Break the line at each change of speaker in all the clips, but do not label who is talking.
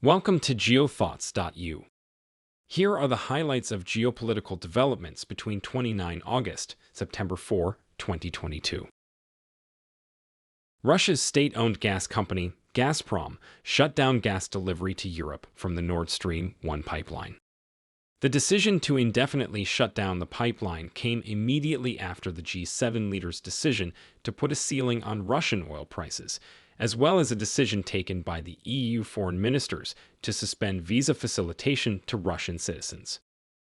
Welcome to geothoughts.u. Here are the highlights of geopolitical developments between 29 August, September 4, 2022. Russia's state-owned gas company, Gazprom, shut down gas delivery to Europe from the Nord Stream 1 pipeline. The decision to indefinitely shut down the pipeline came immediately after the G7 leaders' decision to put a ceiling on Russian oil prices, as well as a decision taken by the EU foreign ministers to suspend visa facilitation to Russian citizens.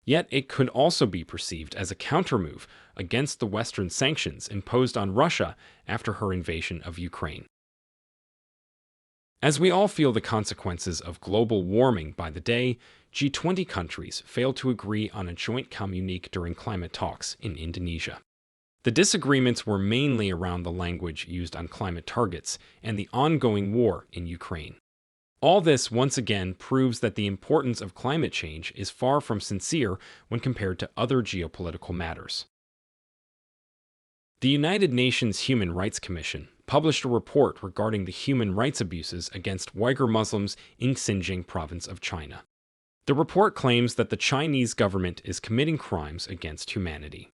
Yet it could also be perceived as a countermove against the Western sanctions imposed on Russia after her invasion of Ukraine. As we all feel the consequences of global warming by the day, G20 countries failed to agree on a joint communique during climate talks in Indonesia. The disagreements were mainly around the language used on climate targets and the ongoing war in Ukraine. All this once again proves that the importance of climate change is far from sincere when compared to other geopolitical matters. The United Nations Human Rights Commission published a report regarding the human rights abuses against Uyghur Muslims in Xinjiang province of China. The report claims that the Chinese government is committing crimes against humanity.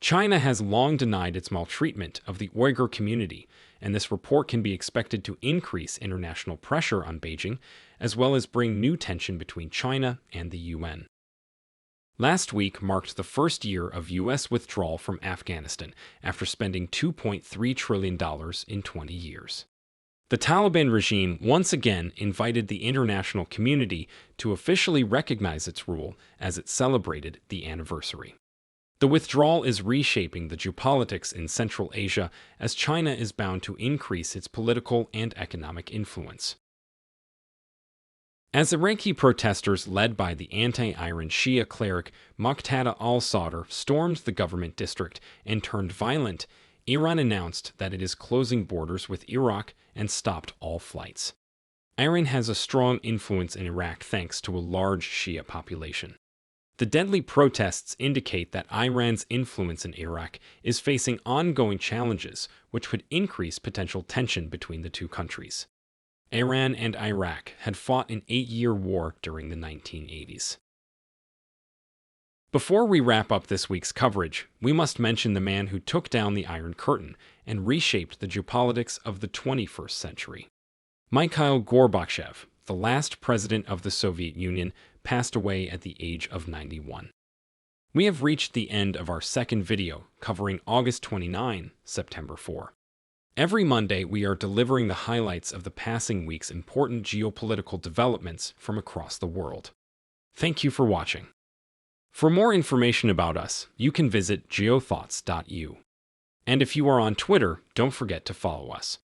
China has long denied its maltreatment of the Uyghur community, and this report can be expected to increase international pressure on Beijing, as well as bring new tension between China and the UN. Last week marked the first year of U.S. withdrawal from Afghanistan after spending $2.3 trillion in 20 years. The Taliban regime once again invited the international community to officially recognize its rule as it celebrated the anniversary. The withdrawal is reshaping the geopolitics in Central Asia as China is bound to increase its political and economic influence. As Iraqi protesters led by the anti-Iran Shia cleric Muqtada al-Sadr stormed the government district and turned violent, Iran announced that it is closing borders with Iraq and stopped all flights. Iran has a strong influence in Iraq thanks to a large Shia population. The deadly protests indicate that Iran's influence in Iraq is facing ongoing challenges which would increase potential tension between the two countries. Iran and Iraq had fought an 8-year war during the 1980s. Before we wrap up this week's coverage, we must mention the man who took down the Iron Curtain and reshaped the geopolitics of the 21st century. Mikhail Gorbachev, the last president of the Soviet Union, passed away at the age of 91. We have reached the end of our second video covering August 29, September 4. Every Monday, we are delivering the highlights of the passing week's important geopolitical developments from across the world. Thank you for watching. For more information about us, you can visit geothoughts.u. And if you are on Twitter, don't forget to follow us.